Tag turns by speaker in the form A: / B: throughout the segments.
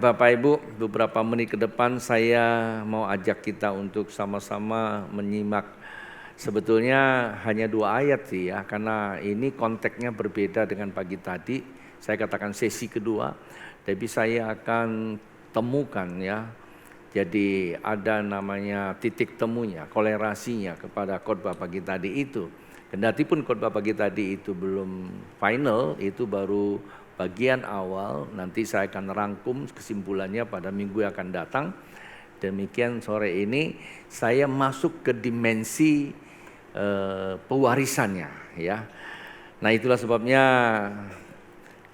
A: Bapak Ibu, beberapa menit ke depan saya mau ajak kita untuk sama-sama menyimak. Sebetulnya hanya 2 ayat sih ya, karena ini konteksnya berbeda dengan pagi tadi. Saya katakan sesi kedua, tapi saya akan temukan ya. Jadi ada namanya titik temunya, kolerasinya kepada khotbah pagi tadi itu. Kendati pun khotbah pagi tadi itu belum final, itu baru bagian awal. Nanti saya akan rangkum kesimpulannya pada minggu yang akan datang. Demikian sore ini saya masuk ke dimensi pewarisannya ya. Nah itulah sebabnya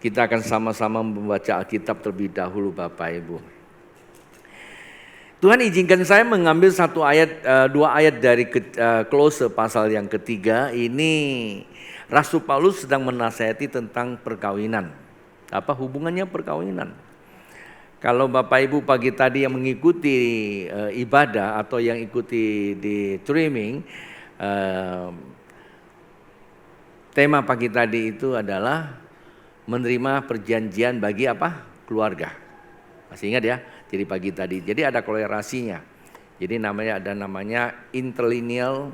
A: kita akan sama-sama membaca Alkitab terlebih dahulu Bapak Ibu. Tuhan izinkan saya mengambil 2 ayat dari Kolose pasal yang ketiga. Ini Rasul Paulus sedang menasihati tentang perkawinan. Apa hubungannya perkawinan? Kalau Bapak Ibu pagi tadi yang mengikuti ibadah atau yang ikuti di streaming, tema pagi tadi itu adalah menerima perjanjian bagi apa? Keluarga. Masih ingat ya? Jadi pagi tadi. Jadi ada kolerasinya. Jadi ada namanya interlineal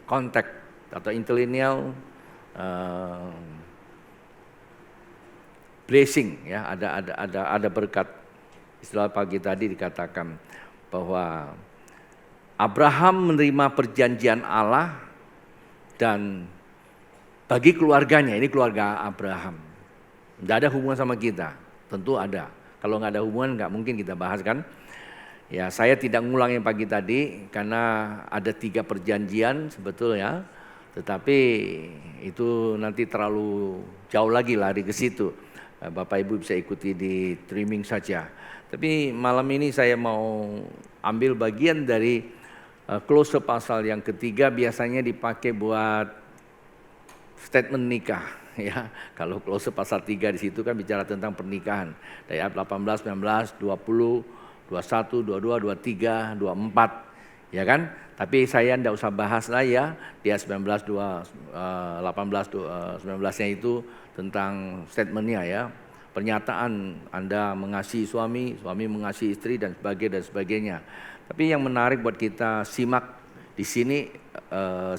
A: contact atau interlineal blessing ya. Ada berkat. Istilah pagi tadi dikatakan bahwa Abraham menerima perjanjian Allah dan bagi keluarganya, ini keluarga Abraham. Tidak ada hubungan sama kita, tentu ada. Kalau nggak ada hubungan nggak mungkin kita bahas kan. Ya saya tidak ngulang yang pagi tadi karena ada 3 perjanjian sebetulnya. Tetapi itu nanti terlalu jauh lagi lari ke situ. Bapak Ibu bisa ikuti di streaming saja. Tapi malam ini saya mau ambil bagian dari Kolose pasal yang ketiga, biasanya dipakai buat statement nikah. Ya, kalau Kolose pasal 3 di situ kan bicara tentang pernikahan. Dari ayat 18, 19, 20, 21, 22, 23, 24. Ya kan? Tapi saya tidak usah bahas lah ya. Di ayat 19, 19-nya itu tentang statementnya ya. Pernyataan Anda mengasihi suami, suami mengasihi istri dan sebagainya. Tapi yang menarik buat kita simak di sini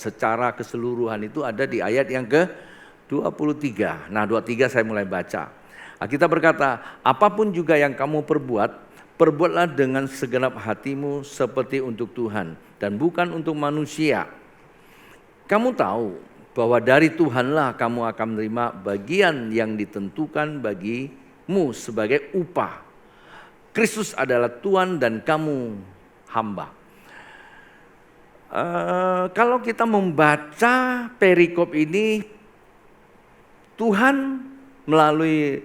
A: secara keseluruhan itu ada di ayat yang ke-23. Nah 23 saya mulai baca. Kita berkata, apapun juga yang kamu perbuatlah dengan segenap hatimu seperti untuk Tuhan dan bukan untuk manusia. Kamu tahu bahwa dari Tuhanlah kamu akan menerima bagian yang ditentukan bagimu sebagai upah. Kristus adalah Tuhan dan kamu hamba. Kalau kita membaca perikop ini, Tuhan melalui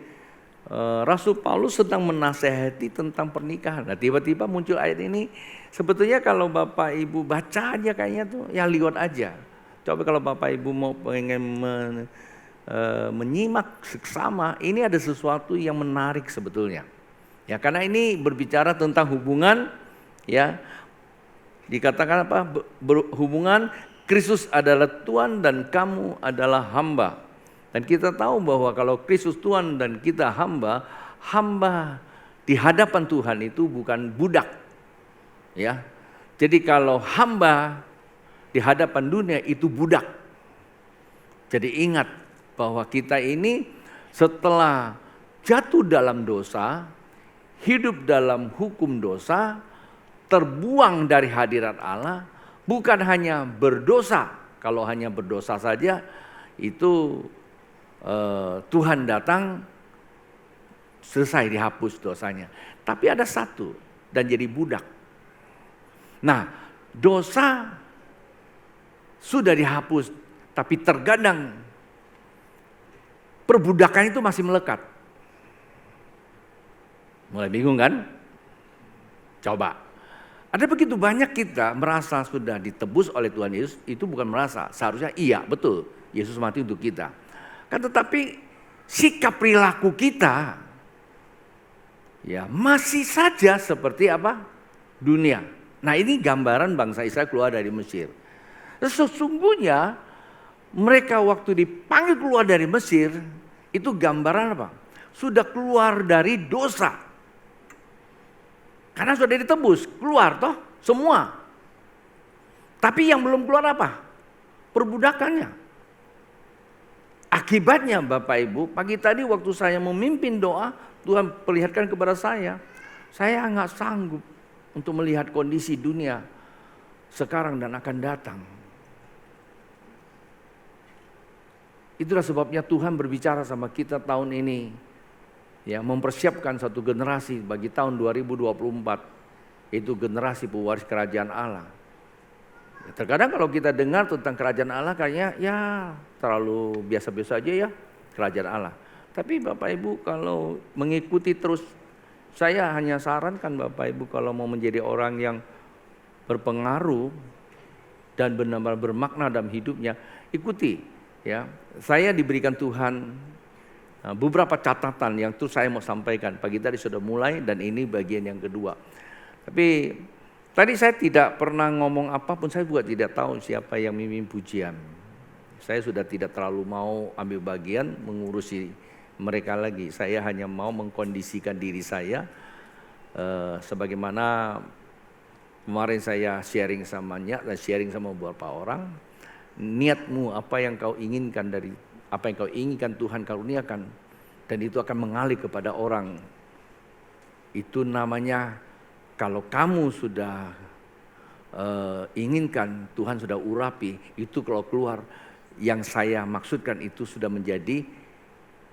A: Rasul Paulus sedang menasehati tentang pernikahan. Nah tiba-tiba muncul ayat ini. Sebetulnya kalau Bapak Ibu baca aja kayaknya tuh ya liwat aja. Coba kalau Bapak Ibu mau pengen menyimak seksama, ini ada sesuatu yang menarik sebetulnya. Ya karena ini berbicara tentang hubungan ya. Dikatakan apa? Hubungan Kristus adalah Tuhan dan kamu adalah hamba. Dan kita tahu bahwa kalau Kristus Tuhan dan kita hamba, hamba di hadapan Tuhan itu bukan budak. Ya. Jadi kalau hamba di hadapan dunia itu budak. Jadi ingat bahwa kita ini setelah jatuh dalam dosa, hidup dalam hukum dosa, terbuang dari hadirat Allah, bukan hanya berdosa. Kalau hanya berdosa saja itu Tuhan datang selesai dihapus dosanya. Tapi ada satu dan jadi budak. Nah dosa sudah dihapus tapi terkadang perbudakan itu masih melekat. Mulai bingung kan? Coba. Ada begitu banyak kita merasa sudah ditebus oleh Tuhan Yesus, itu bukan merasa, seharusnya iya betul Yesus mati untuk kita. Kan tetapi sikap perilaku kita ya masih saja seperti apa? Dunia. Nah ini gambaran bangsa Israel keluar dari Mesir. Sesungguhnya mereka waktu dipanggil keluar dari Mesir itu gambaran apa? sudah keluar dari dosa. Karena sudah ditebus, keluar toh semua. Tapi yang belum keluar apa? Perbudakannya. Akibatnya Bapak Ibu, pagi tadi waktu saya memimpin doa, Tuhan perlihatkan kepada saya nggak sanggup untuk melihat kondisi dunia sekarang dan akan datang. Itulah sebabnya Tuhan berbicara sama kita tahun ini, ya, mempersiapkan satu generasi bagi tahun 2024, itu generasi pewaris kerajaan Allah. Terkadang kalau kita dengar tentang kerajaan Allah kayaknya ya terlalu biasa-biasa aja ya kerajaan Allah. Tapi Bapak Ibu kalau mengikuti terus, saya hanya sarankan Bapak Ibu kalau mau menjadi orang yang berpengaruh dan benar-benar bermakna dalam hidupnya, ikuti ya. Saya diberikan Tuhan beberapa catatan yang terus saya mau sampaikan. Pagi tadi sudah mulai dan ini bagian yang kedua. Tapi tadi saya tidak pernah ngomong apapun, saya juga tidak tahu siapa yang mimpin pujian. Saya sudah tidak terlalu mau ambil bagian mengurusi mereka lagi. Saya hanya mau mengkondisikan diri saya sebagaimana kemarin saya sharing sama Nyak dan sharing sama beberapa orang. Niatmu apa yang kau inginkan dari apa yang kau inginkan Tuhan karuniakan, dan itu akan mengalir kepada orang. Itu namanya kalau kamu sudah inginkan, Tuhan sudah urapi, itu kalau keluar yang saya maksudkan itu sudah menjadi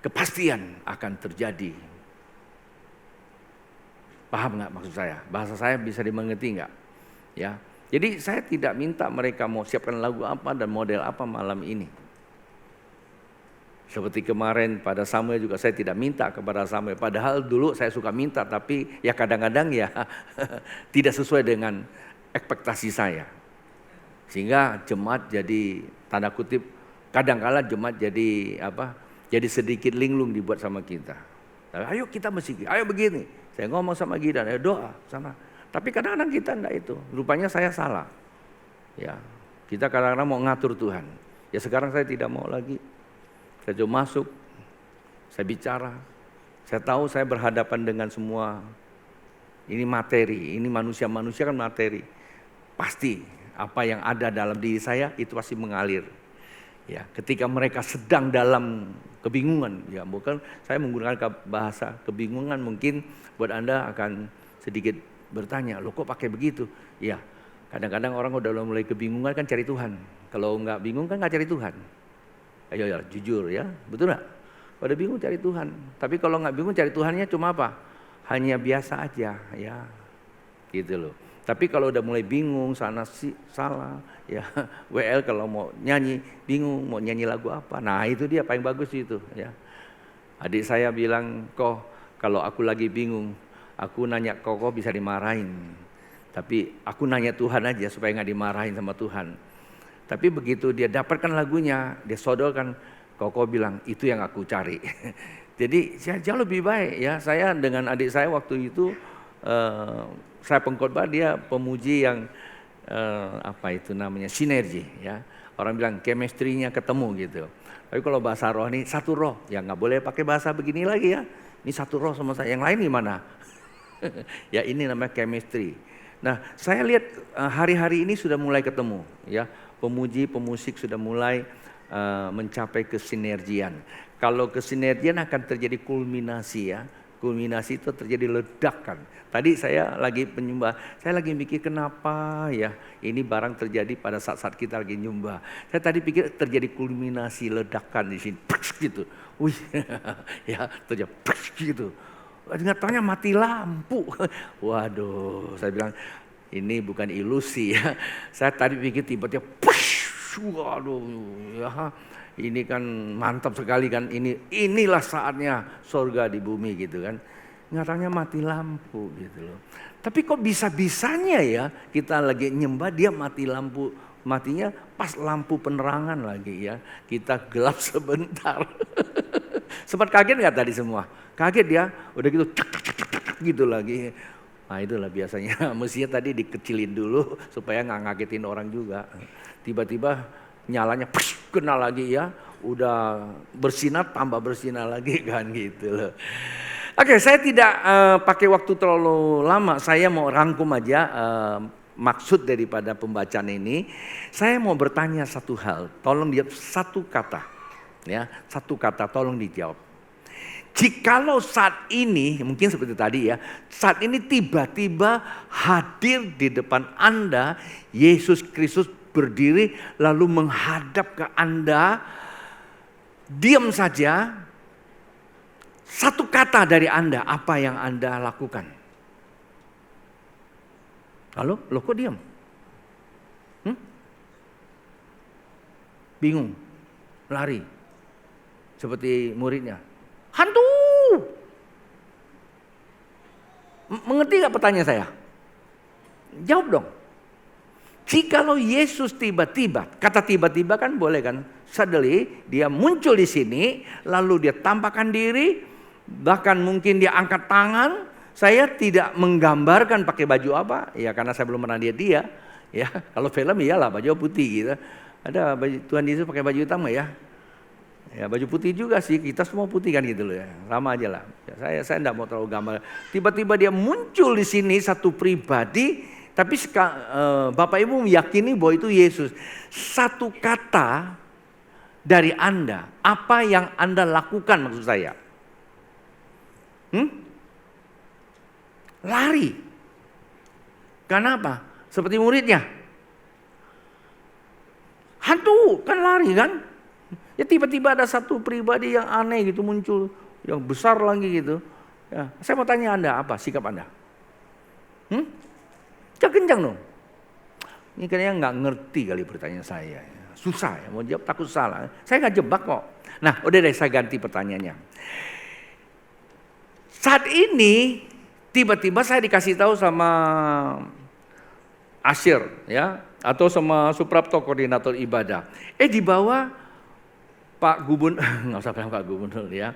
A: kepastian akan terjadi. Paham nggak maksud saya? Bahasa saya bisa dimengerti nggak? Ya, jadi saya tidak minta mereka mau siapkan lagu apa dan model apa malam ini. Seperti kemarin pada Samuel juga saya tidak minta kepada Samuel. Padahal dulu saya suka minta, tapi ya kadang-kadang ya tidak sesuai dengan ekspektasi saya. Sehingga jemaat jadi tanda kutip, kadang-kala jemaat jadi apa? Jadi sedikit linglung dibuat sama kita. Ayo kita mesti, ayo begini. Saya ngomong sama Gidan, ayo doa sana. Tapi kadang-kadang kita enggak itu. Rupanya saya salah. Ya, kita kadang-kadang mau ngatur Tuhan. Ya sekarang saya tidak mau lagi. Saya coba masuk, saya bicara. Saya tahu saya berhadapan dengan semua ini materi, ini manusia-manusia kan materi. Pasti apa yang ada dalam diri saya itu pasti mengalir. Ya, ketika mereka sedang dalam kebingungan, ya bukan saya menggunakan bahasa kebingungan, mungkin buat Anda akan sedikit bertanya, loh kok pakai begitu? Ya, kadang-kadang orang udah mulai kebingungan kan cari Tuhan. Kalau nggak bingung kan nggak cari Tuhan. Ayo ya, jujur ya, betul nggak? Pada bingung cari Tuhan. Tapi kalau nggak bingung cari Tuhannya cuma apa? Hanya biasa aja, ya, gitu loh. Tapi kalau udah mulai bingung sana salah, ya WL kalau mau nyanyi bingung mau nyanyi lagu apa. Nah itu dia paling bagus itu, ya. Adik saya bilang, kok kalau aku lagi bingung, aku nanya kok bisa dimarahin. Tapi aku nanya Tuhan aja supaya nggak dimarahin sama Tuhan. Tapi begitu dia dapatkan lagunya, dia sodorkan, Koko bilang itu yang aku cari. Jadi jauh lebih baik ya. Saya dengan adik saya waktu itu saya pengkhotbah, dia pemuji yang apa itu namanya sinergi ya. Orang bilang chemistry-nya ketemu gitu. Tapi kalau bahasa rohani satu roh, ya nggak boleh pakai bahasa begini lagi ya. Ini satu roh sama saya. Yang lain gimana? Ya ini namanya chemistry. Nah saya lihat hari-hari ini sudah mulai ketemu ya. Pemuji, pemusik sudah mulai mencapai kesinergian. Kalau kesinergian akan terjadi kulminasi ya. Kulminasi itu terjadi ledakan. Tadi saya lagi penyembah, saya lagi mikir kenapa ya ini barang terjadi pada saat-saat kita lagi nyembah. Saya tadi pikir terjadi kulminasi ledakan di sini, gitu. Wih, ya terjadi gitu. Ternyata mati lampu. Waduh, saya bilang ini bukan ilusi ya. Saya tadi pikir tiba-tiba, waduh, ya ini kan mantap sekali kan. Inilah saatnya surga di bumi gitu kan. Nyatanya mati lampu gitu loh. Tapi kok bisa-bisanya ya kita lagi nyembah dia mati lampu. Matinya pas lampu penerangan lagi ya. Kita gelap sebentar. Sempat kaget gak tadi semua? Kaget ya, udah gitu gitu lagi. Nah itulah biasanya, mestinya tadi dikecilin dulu supaya gak ngagetin orang juga. Tiba-tiba nyalanya kena lagi ya. udah bersinar tambah bersinar lagi kan gitu loh. Oke, saya tidak pakai waktu terlalu lama. Saya mau rangkum aja maksud daripada pembacaan ini. Saya mau bertanya satu hal. Tolong dia satu kata. Ya, satu kata tolong dijawab. Jikalau saat ini, mungkin seperti tadi ya, saat ini tiba-tiba hadir di depan Anda, Yesus Kristus berdiri lalu menghadap ke Anda, diam saja, satu kata dari Anda, apa yang Anda lakukan? Halo, lo kok diam? Bingung, lari, seperti muridnya. Hantu! Mengerti gak pertanyaan saya? Jawab dong. Jikalau Yesus tiba-tiba, kata tiba-tiba kan boleh kan? Suddenly dia muncul di sini, lalu dia tampakkan diri, bahkan mungkin dia angkat tangan. Saya tidak menggambarkan pakai baju apa, ya karena saya belum pernah lihat dia. Ya, kalau film iyalah baju putih gitu. Ada baju Tuhan Yesus pakai baju hitam ya? Ya baju putih juga sih, kita semua putih kan gitu loh ya, sama aja lah. Ya, saya enggak mau terlalu gambar. Tiba-tiba dia muncul di sini satu pribadi, tapi Bapak Ibu meyakini bahwa itu Yesus. Satu kata dari Anda, apa yang Anda lakukan maksud saya? Lari. Kenapa? Seperti muridnya. Hantu kan lari kan? Ya tiba-tiba ada satu pribadi yang aneh gitu muncul, yang besar lagi gitu. Ya, saya mau tanya Anda, apa sikap Anda? Kencang dong. Ini kayaknya nggak ngerti kali pertanyaan saya. Susah ya, mau jawab takut salah. Saya nggak jebak kok. Nah, udah deh saya ganti pertanyaannya. Saat ini tiba-tiba saya dikasih tahu sama Asyir ya, atau sama Suprapto koordinator ibadah. Di bawah Pak Gubernur, nggak usah bilang Pak Gubernur ya,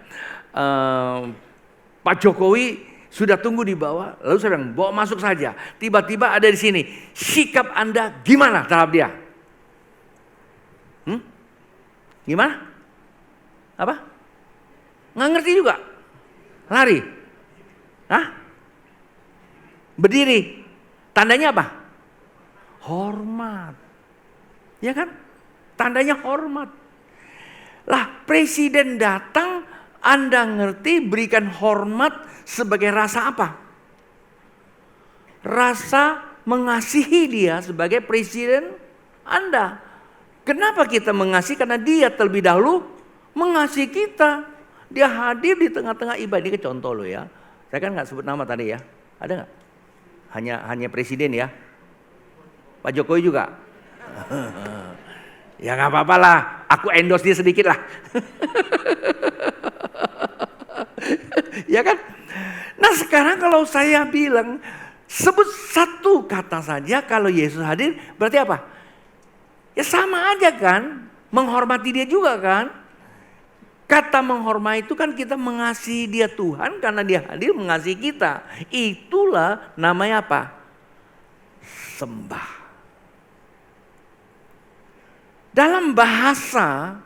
A: Pak Jokowi sudah tunggu di bawah. Lalu saya bilang bawa masuk saja. Tiba-tiba ada di sini. Sikap Anda gimana terhadap dia? Gimana? Apa? Nggak ngerti juga. Lari. Hah? Berdiri. Tandanya apa? Hormat. Ya kan? Tandanya hormat. Lah presiden datang, Anda ngerti berikan hormat sebagai rasa apa? Rasa mengasihi dia sebagai presiden Anda. Kenapa kita mengasihi? Karena dia terlebih dahulu mengasihi kita. Dia hadir di tengah-tengah ibadah. Ini contoh loh ya. Saya kan gak sebut nama tadi ya. Ada gak? Hanya presiden ya. Pak Jokowi juga. Ya gak apa-apa lah, aku endorse dia sedikit lah. Ya kan? Nah sekarang kalau saya bilang, sebut satu kata saja kalau Yesus hadir, berarti apa? Ya sama aja kan, menghormati dia juga kan. Kata menghormati itu kan kita mengasihi dia Tuhan karena dia hadir mengasihi kita. Itulah namanya apa? Sembah. Dalam bahasa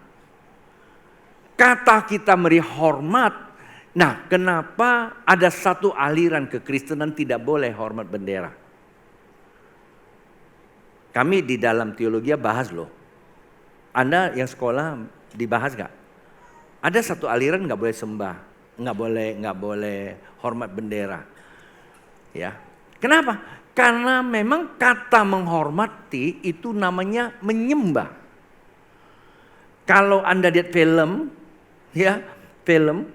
A: kata kita beri hormat. Nah, kenapa ada satu aliran kekristenan tidak boleh hormat bendera? Kami di dalam teologi bahas loh. Anda yang sekolah dibahas gak? Ada satu aliran gak boleh sembah, nggak boleh hormat bendera. Ya, kenapa? Karena memang kata menghormati itu namanya menyembah. Kalau Anda lihat film, ya film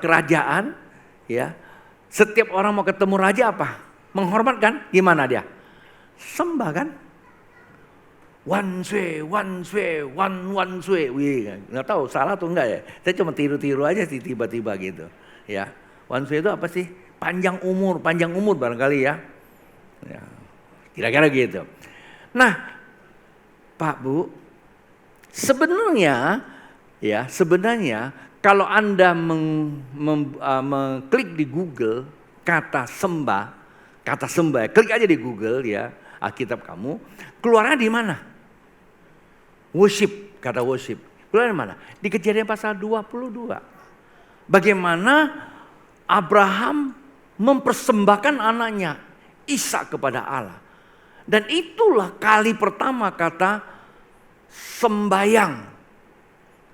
A: kerajaan, ya setiap orang mau ketemu raja apa? Menghormat kan? Gimana dia? Sembah kan? One sui, wih, nggak tahu salah atau enggak ya? Saya cuma tiru-tiru aja sih tiba-tiba gitu, ya. One sui itu apa sih? Panjang umur barangkali ya. Ya kira-kira gitu. Nah, Pak Bu. Sebenarnya kalau Anda mengklik di Google kata sembah, klik aja di Google ya, Alkitab kamu, keluarnya di mana? Worship, kata worship. Keluar dari mana? Di Kejadian pasal 22. Bagaimana Abraham mempersembahkan anaknya Ishak kepada Allah. Dan itulah kali pertama kata sembayang.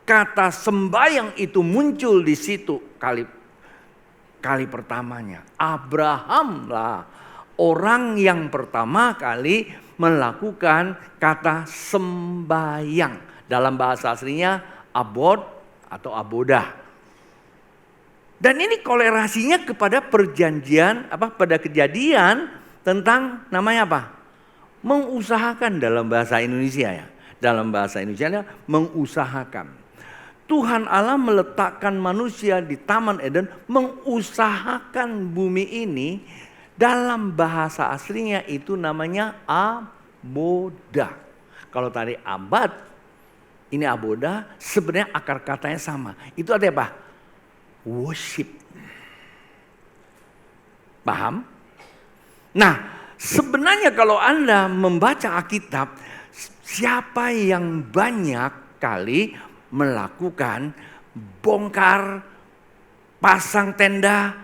A: Kata sembayang itu muncul di situ kali pertamanya. Abrahamlah orang yang pertama kali melakukan kata sembayang. Dalam bahasa aslinya abod atau abodah. Dan ini kolerasinya kepada pada kejadian tentang namanya apa? Mengusahakan dalam bahasa Indonesia ya. Dalam bahasa Indonesia mengusahakan. Tuhan Allah meletakkan manusia di Taman Eden mengusahakan bumi ini. Dalam bahasa aslinya itu namanya aboda. Kalau tadi abad, ini aboda, sebenarnya akar katanya sama. Itu ada apa? Worship. Paham? Nah, sebenarnya kalau Anda membaca Alkitab, siapa yang banyak kali melakukan bongkar, pasang tenda,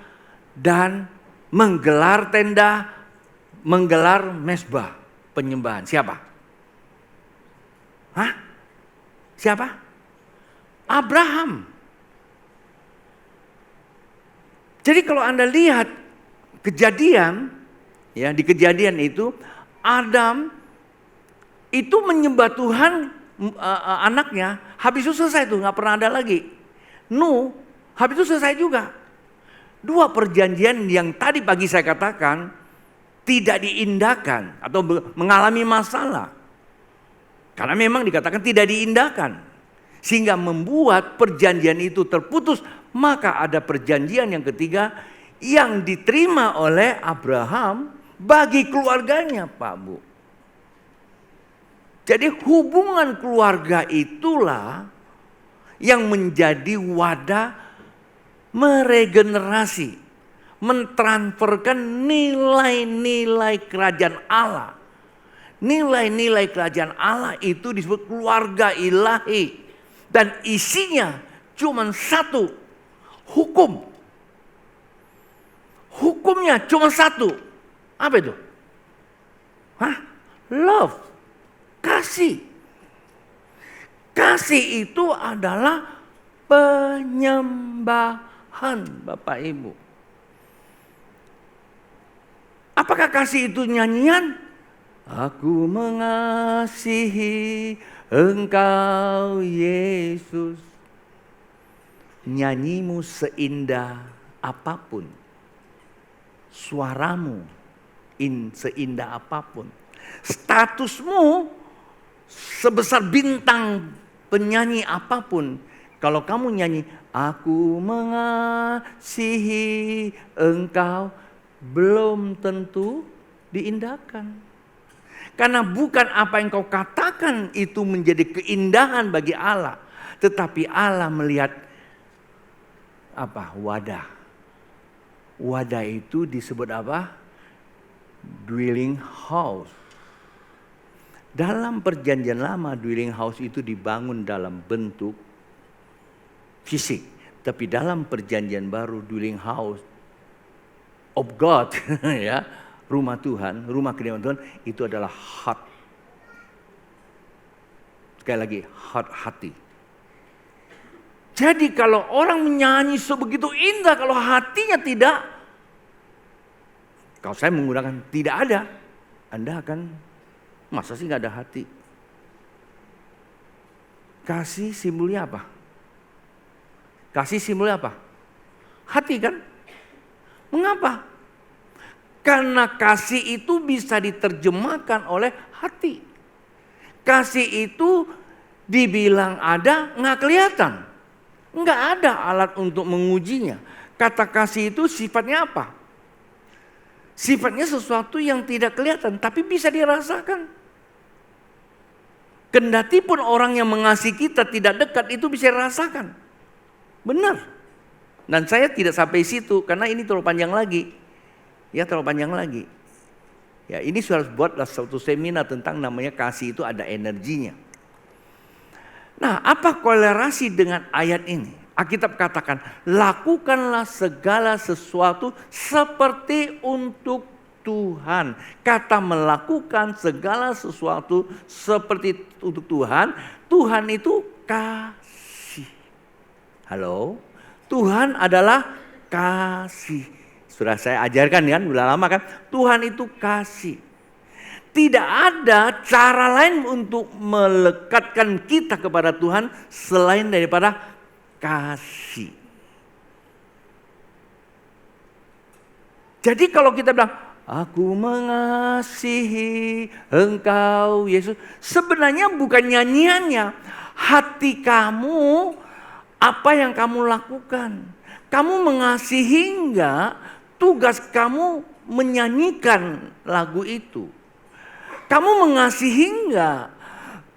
A: dan menggelar tenda, menggelar mezbah penyembahan. Siapa? Hah? Siapa? Abraham. Jadi kalau Anda lihat kejadian, ya di kejadian itu Adam itu menyembah Tuhan anaknya, habis itu selesai tuh, nggak pernah ada lagi. Nuh, habis itu selesai juga. Dua perjanjian yang tadi pagi saya katakan tidak diindahkan atau mengalami masalah. Karena memang dikatakan tidak diindahkan. Sehingga membuat perjanjian itu terputus. Maka ada perjanjian yang ketiga yang diterima oleh Abraham bagi keluarganya, Pak Bu. Jadi hubungan keluarga itulah yang menjadi wadah meregenerasi, mentransferkan nilai-nilai kerajaan Allah. Nilai-nilai kerajaan Allah itu disebut keluarga ilahi. Dan isinya cuma satu, hukum. Hukumnya cuma satu. Apa itu? Love. Kasih. Kasih itu adalah penyembahan, Bapak Ibu. Apakah kasih itu nyanyian? Aku mengasihi Engkau Yesus. Nyanyimu seindah apapun, suaramu seindah apapun, statusmu sebesar bintang penyanyi apapun, kalau kamu nyanyi aku mengasihi Engkau, belum tentu diindahkan. Karena bukan apa yang kau katakan itu menjadi keindahan bagi Allah. Tetapi Allah melihat apa? Wadah. Wadah itu disebut apa? Dwelling house. Dalam perjanjian lama dwelling house itu dibangun dalam bentuk fisik. Tapi dalam perjanjian baru dwelling house of God ya. Rumah Tuhan, rumah kediaman Tuhan itu adalah heart. Sekali lagi, heart, hati. Jadi kalau orang menyanyi sebegitu indah, kalau hatinya tidak, kalau saya menggunakan tidak ada, Anda akan, masa sih gak ada hati? Kasih simbolnya apa? Kasih simbolnya apa? Hati kan? Mengapa? Karena kasih itu bisa diterjemahkan oleh hati. Kasih itu dibilang ada, nggak kelihatan. Nggak ada alat untuk mengujinya. Kata kasih itu sifatnya apa? Sifatnya sesuatu yang tidak kelihatan, tapi bisa dirasakan. Kendati pun orang yang mengasihi kita tidak dekat, itu bisa dirasakan. Benar. Dan saya tidak sampai situ, karena ini terlalu panjang lagi. Ya terlalu panjang lagi. Ya ini harus buatlah suatu seminar tentang namanya kasih itu ada energinya. Nah, apa kolerasi dengan ayat ini? Alkitab katakan, lakukanlah segala sesuatu seperti untuk Tuhan. Kata melakukan segala sesuatu seperti untuk Tuhan, Tuhan itu kasih. Halo? Tuhan adalah kasih. Sudah saya ajarkan kan, udah lama kan? Tuhan itu kasih. Tidak ada cara lain untuk melekatkan kita kepada Tuhan selain daripada kasih. Jadi kalau kita bilang, aku mengasihi engkau Yesus. Sebenarnya bukan nyanyiannya. Hati kamu, apa yang kamu lakukan. Kamu mengasihi enggak, tugas kamu menyanyikan lagu itu. Kamu mengasihi enggak,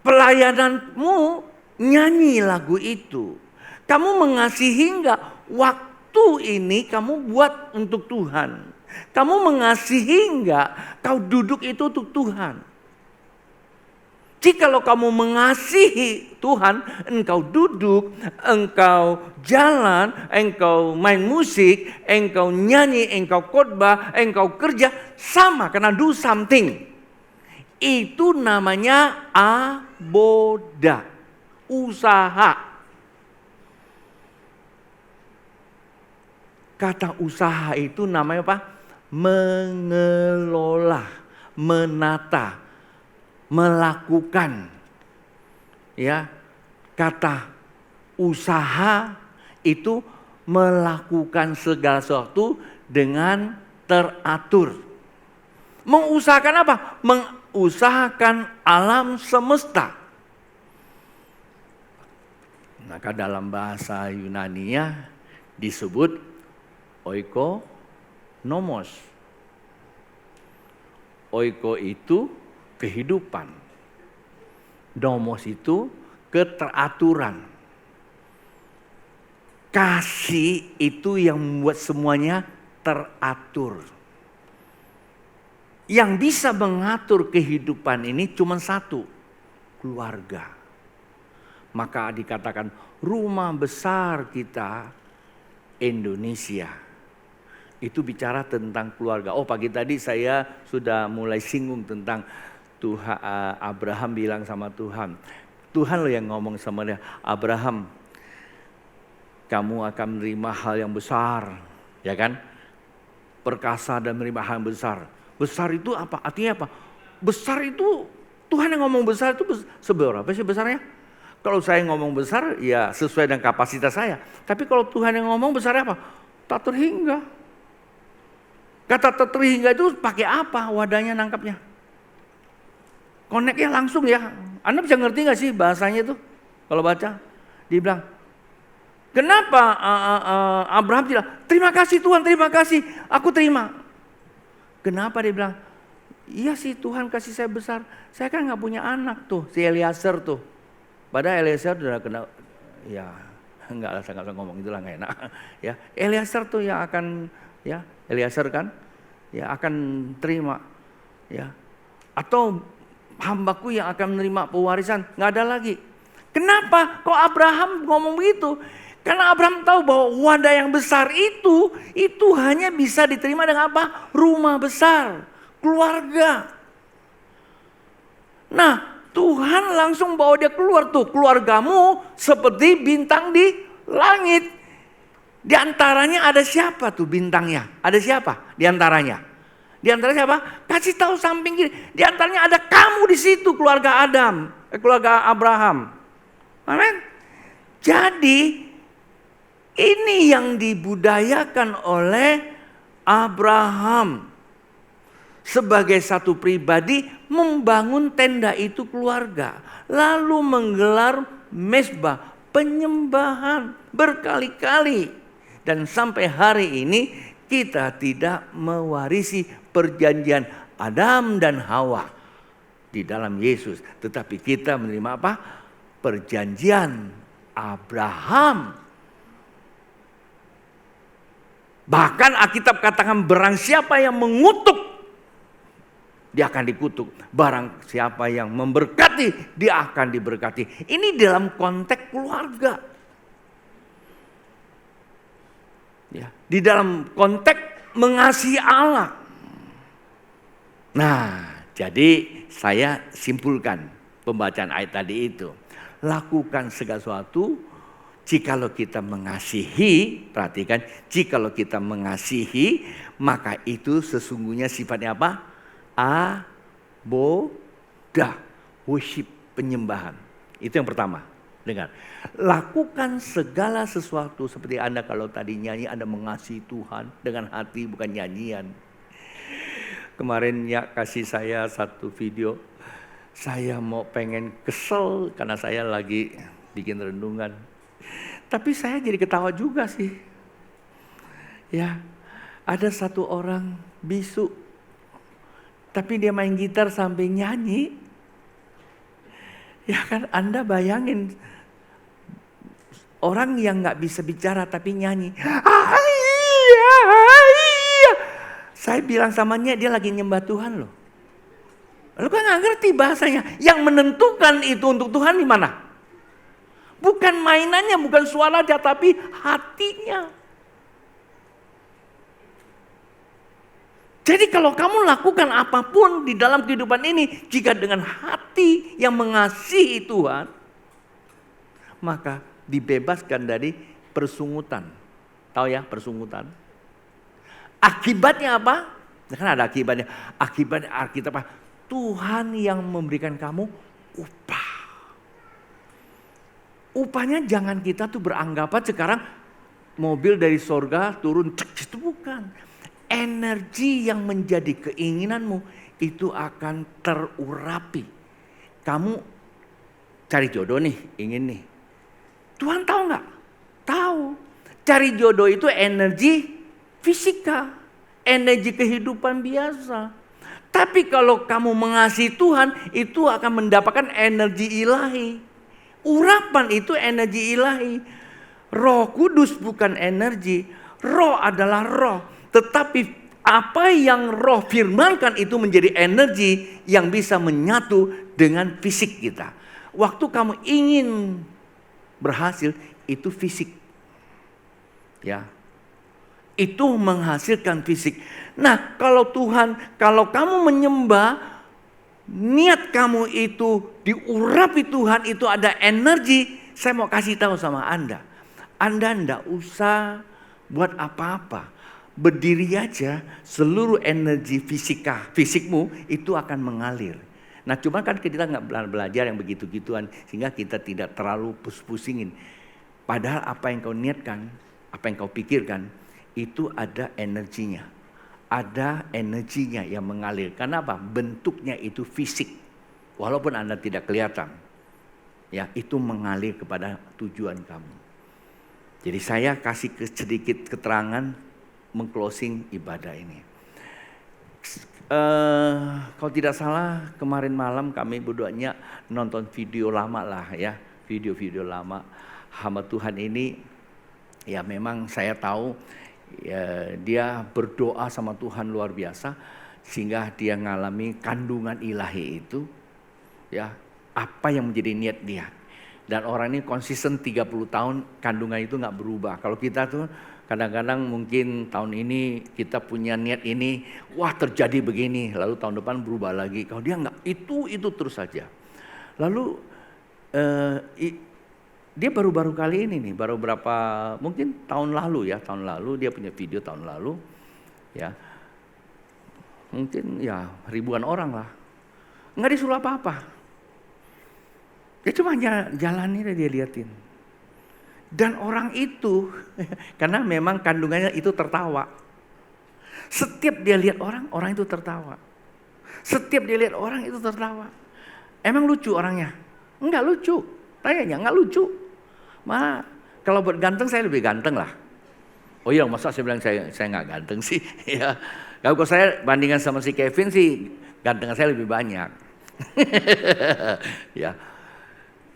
A: pelayananmu nyanyi lagu itu. Kamu mengasihi enggak, waktu ini kamu buat untuk Tuhan. Kamu mengasihi enggak, kau duduk itu untuk Tuhan. Jikalau kamu mengasihi Tuhan, engkau duduk, engkau jalan, engkau main musik, engkau nyanyi, engkau khotbah, engkau kerja, sama karena do something. Itu namanya aboda, usaha. Kata usaha itu namanya apa? Mengelola, menata, melakukan. Ya, kata usaha itu melakukan segala sesuatu dengan teratur. Mengusahakan apa? Mengusahakan alam semesta. Maka dalam bahasa Yunania disebut oikonomos. Oiko itu kehidupan. Nomos itu keteraturan. Kasih itu yang membuat semuanya teratur. Yang bisa mengatur kehidupan ini cuma satu, keluarga. Maka dikatakan rumah besar kita Indonesia. Itu bicara tentang keluarga. Oh, pagi tadi saya sudah mulai singgung tentang Tuhan. Abraham bilang sama Tuhan. Tuhan loh yang ngomong sama dia. Abraham, kamu akan menerima hal yang besar. Ya kan? Perkasa dan menerima hal yang besar. Besar itu apa? Artinya apa? Besar itu, Tuhan yang ngomong besar itu seberapa sih besarnya? Kalau saya ngomong besar, ya sesuai dengan kapasitas saya. Tapi kalau Tuhan yang ngomong besar apa? Tak terhingga. Kata tak terhingga itu pakai apa wadahnya nangkapnya? Connect-nya langsung ya. Anda bisa ngerti gak sih bahasanya itu? Kalau baca, dia bilang, kenapa Abraham bilang, terima kasih Tuhan, terima kasih, aku terima. Kenapa dia bilang, iya sih Tuhan kasih saya besar, saya kan gak punya anak tuh, si Eliezer tuh. Padahal Eliezer sudah kena, ya enggak lah, saya nggak ngomong itulah nggak enak. Ya, Eliezer tuh yang akan, ya Eliezer kan, ya akan terima, ya. Atau hambaku yang akan menerima pewarisan, nggak ada lagi. Kenapa? Kok Abraham ngomong begitu? Karena Abraham tahu bahwa wadah yang besar itu hanya bisa diterima dengan apa? Rumah besar, keluarga. Nah, Tuhan langsung bawa dia keluar tuh. Keluargamu seperti bintang di langit. Di antaranya ada siapa tuh bintangnya? Ada siapa di antaranya? Di antaranya siapa? Kasih tahu samping kiri. Di antaranya ada kamu di situ, keluarga Adam, keluarga Abraham. Amin. Jadi ini yang dibudayakan oleh Abraham. Sebagai satu pribadi membangun tenda itu keluarga. Lalu menggelar mezbah, penyembahan berkali-kali. Dan sampai hari ini kita tidak mewarisi perjanjian Adam dan Hawa di dalam Yesus. Tetapi kita menerima apa? Perjanjian Abraham. Bahkan Alkitab katakan barang siapa yang mengutuk dia akan dikutuk. Barang siapa yang memberkati, dia akan diberkati. Ini dalam konteks keluarga. Ya, di dalam konteks mengasihi Allah. Nah, jadi saya simpulkan pembacaan ayat tadi itu. Lakukan segala sesuatu jikalau kita mengasihi, perhatikan, jikalau kita mengasihi, maka itu sesungguhnya sifatnya apa? Abodah, worship, penyembahan. Itu yang pertama. Dengar, lakukan segala sesuatu seperti Anda kalau tadi nyanyi, Anda mengasihi Tuhan dengan hati bukan nyanyian. Kemarin ya kasih saya satu video, saya mau pengen kesel karena saya lagi bikin renungan. Tapi saya jadi ketawa juga sih. Ya, ada satu orang bisu, tapi dia main gitar sampai nyanyi. Ya kan, Anda bayangin orang yang nggak bisa bicara tapi nyanyi. Iya. Saya bilang samanya dia lagi nyembah Tuhan loh. Lu kan nggak ngerti bahasanya. Yang menentukan itu untuk Tuhan di mana? Bukan mainannya, bukan suaranya, tapi hatinya. Jadi kalau kamu lakukan apapun di dalam kehidupan ini, jika dengan hati yang mengasihi Tuhan, maka dibebaskan dari persungutan. Tahu ya persungutan? Akibatnya apa? Kan ada akibatnya. Akibatnya apa? Tuhan yang memberikan kamu upah. Upahnya jangan kita tuh beranggapan sekarang mobil dari sorga turun, itu bukan. Energi yang menjadi keinginanmu itu akan terurapi. Kamu cari jodoh nih, ingin nih. Tuhan tahu nggak? Tahu. Cari jodoh itu energi fisika, energi kehidupan biasa. Tapi kalau kamu mengasihi Tuhan, itu akan mendapatkan energi ilahi. Urapan itu energi ilahi. Roh Kudus bukan energi. Roh adalah roh. Tetapi apa yang roh firmankan itu menjadi energi yang bisa menyatu dengan fisik kita. Waktu kamu ingin berhasil, itu fisik. Ya. Itu menghasilkan fisik. Nah, kalau kamu menyembah, niat kamu itu diurapi Tuhan, itu ada energi. Saya mau kasih tahu sama Anda. Anda enggak usah buat apa-apa. Berdiri aja, seluruh energi fisikmu itu akan mengalir. Nah, cuma kan kita nggak belajar yang begitu-gituan, sehingga kita tidak terlalu pusingin. Padahal apa yang kau niatkan, apa yang kau pikirkan, itu ada energinya. Ada energinya yang mengalir. Karena apa? Bentuknya itu fisik. Walaupun Anda tidak kelihatan. Ya, itu mengalir kepada tujuan kamu. Jadi saya kasih sedikit keterangan meng-closing ibadah ini. Kalau tidak salah kemarin malam kami berdoanya nonton video lama lah ya. Video-video lama. Hamba Tuhan ini ya memang saya tahu ya, dia berdoa sama Tuhan luar biasa sehingga dia mengalami kandungan ilahi itu ya, apa yang menjadi niat dia. Dan orang ini konsisten 30 tahun kandungan itu nggak berubah. Kalau kita tuh kadang-kadang mungkin tahun ini kita punya niat ini, wah terjadi begini, lalu tahun depan berubah lagi. Kalau dia nggak, itu terus saja. Lalu dia baru-baru kali ini nih, baru berapa, mungkin tahun lalu dia punya video tahun lalu, ya, mungkin ya ribuan orang lah, nggak disuruh apa-apa, dia cuma jalan ini dia liatin, dan orang itu, karena memang kandungannya itu tertawa, setiap dia lihat orang itu tertawa, setiap dia lihat orang itu tertawa, emang lucu orangnya? Enggak lucu, tanyanya enggak lucu. Malah kalau buat ganteng saya lebih ganteng lah. Oh iya, masa saya bilang saya nggak ganteng sih? Ya, kalau saya bandingkan sama si Kevin sih gantengan saya lebih banyak. Ya,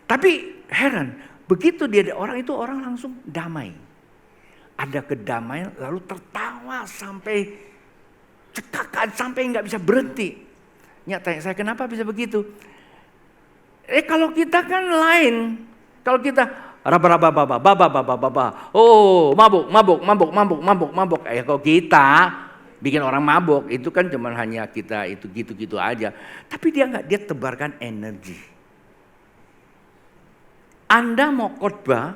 A: tapi heran begitu dia ada orang itu orang langsung damai. Ada kedamaian lalu tertawa sampai cekakan sampai nggak bisa berhenti. Nyak tanya saya, kenapa bisa begitu? Kalau kita kan lain. Kalau kita oh mabuk. Kalau kita bikin orang mabuk itu kan cuma hanya kita itu gitu-gitu aja. Tapi dia enggak, dia tebarkan energi. Anda mau khotbah,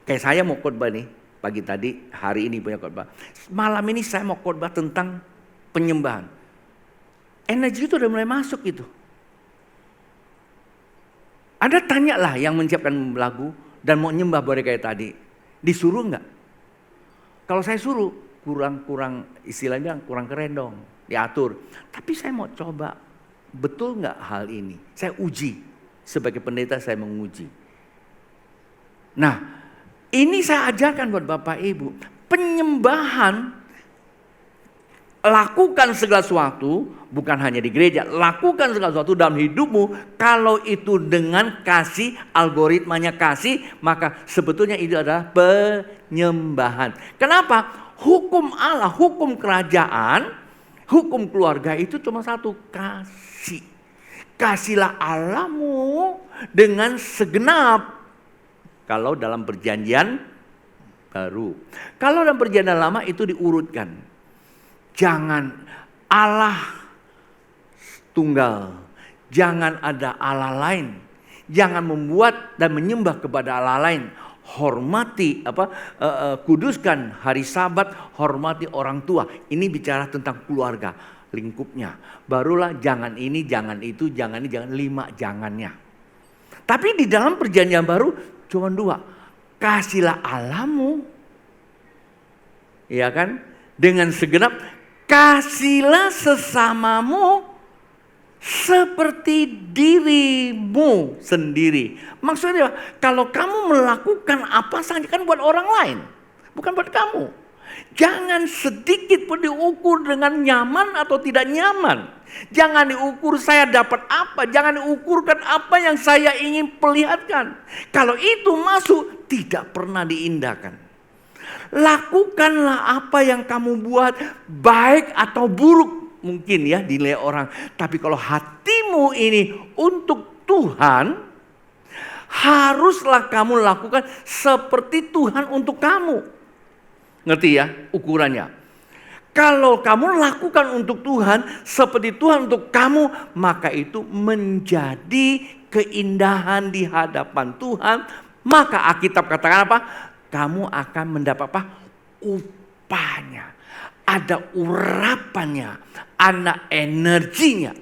A: kayak saya mau khotbah nih pagi tadi, hari ini punya khotbah. Malam ini saya mau khotbah tentang penyembahan. Energi itu udah mulai masuk itu. Anda tanyalah yang menyiapkan lagu dan mau nyembah boleh kayak tadi. Disuruh enggak? Kalau saya suruh kurang istilahnya kurang keren dong. Diatur. Tapi saya mau coba betul enggak hal ini? Saya uji. Sebagai pendeta saya menguji. Nah, ini saya ajarkan buat Bapak Ibu. Penyembahan, lakukan segala sesuatu, bukan hanya di gereja, lakukan segala sesuatu dalam hidupmu. Kalau itu dengan kasih, algoritmanya kasih, maka sebetulnya itu adalah penyembahan. Kenapa? Hukum Allah, hukum kerajaan, hukum keluarga itu cuma satu, kasih. Kasihlah Allahmu dengan segenap. Kalau dalam perjanjian baru. Kalau dalam perjanjian lama itu diurutkan. Jangan Allah tunggal. Jangan ada Allah lain. Jangan membuat dan menyembah kepada Allah lain. Hormati kuduskan hari Sabat, hormati orang tua. Ini bicara tentang keluarga, lingkupnya. Barulah jangan ini, jangan itu, jangan ini, jangan 5 jangannya. Tapi di dalam perjanjian baru cuma 2. Kasihlah Allahmu, ya kan? Dengan segenap, kasihlah sesamamu seperti dirimu sendiri. Maksudnya kalau kamu melakukan apa saja kan buat orang lain, bukan buat kamu. Jangan sedikit pun diukur dengan nyaman atau tidak nyaman. Jangan diukur saya dapat apa. Jangan diukurkan apa yang saya ingin perlihatkan. Kalau itu masuk, tidak pernah diindahkan. Lakukanlah apa yang kamu buat, baik atau buruk. Mungkin ya dinilai orang. Tapi kalau hatimu ini untuk Tuhan, haruslah kamu lakukan seperti Tuhan untuk kamu. Ngerti ya ukurannya? Kalau kamu lakukan untuk Tuhan seperti Tuhan untuk kamu, maka itu menjadi keindahan di hadapan Tuhan. Maka Alkitab katakan apa? Kamu akan mendapat apa? Upahnya. Ada urapannya, ada energinya.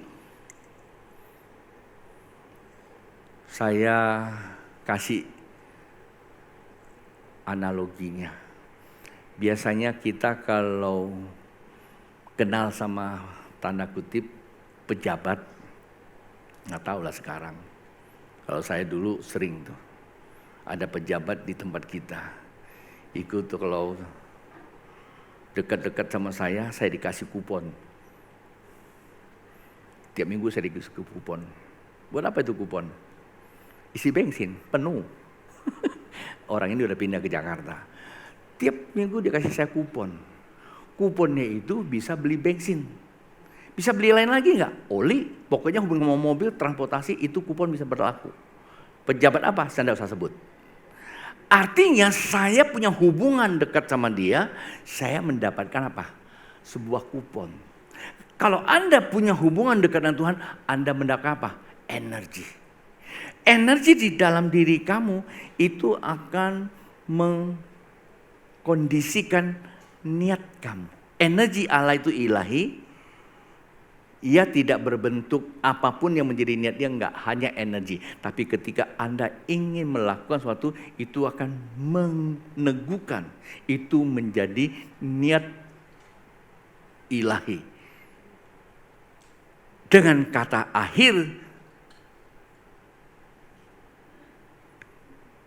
A: Saya kasih analoginya. Biasanya kita kalau kenal sama tanda kutip pejabat, nggak tahu lah sekarang. Kalau saya dulu sering tuh, ada pejabat di tempat kita. Ikut tuh kalau dekat-dekat sama saya dikasih kupon. Tiap minggu saya dikasih kupon. Buat apa itu kupon? Isi bensin, penuh. Orang ini udah pindah ke Jakarta. Tiap minggu dia kasih saya kupon. Kuponnya itu bisa beli bensin. Bisa beli lain lagi nggak? Oli, pokoknya hubungan sama mobil, transportasi itu kupon bisa berlaku. Pejabat apa? Saya tidak usah sebut. Artinya saya punya hubungan dekat sama dia, saya mendapatkan apa? Sebuah kupon. Kalau Anda punya hubungan dekat dengan Tuhan, Anda mendapatkan apa? Energi. Energi di dalam diri kamu itu akan mengkondisikan niat kamu. Energi Allah itu ilahi. Ia tidak berbentuk apapun yang menjadi niat dia, enggak hanya energi. Tapi ketika Anda ingin melakukan sesuatu, itu akan meneguhkan. Itu menjadi niat ilahi. Dengan kata akhir,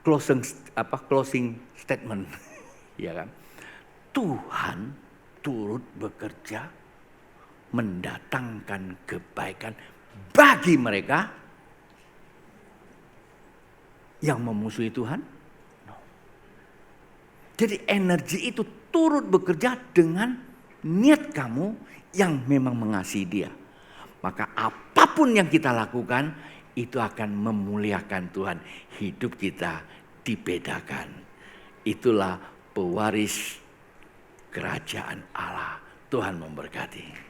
A: closing statement, ya kan? Tuhan turut bekerja mendatangkan kebaikan bagi mereka yang memusuhi Tuhan. No. Jadi energi itu turut bekerja dengan niat kamu yang memang mengasihi Dia. maka apapun yang kita lakukan itu akan memuliakan Tuhan. Hidup kita dibedakan. Itulah pewaris kerajaan Allah. Tuhan memberkati.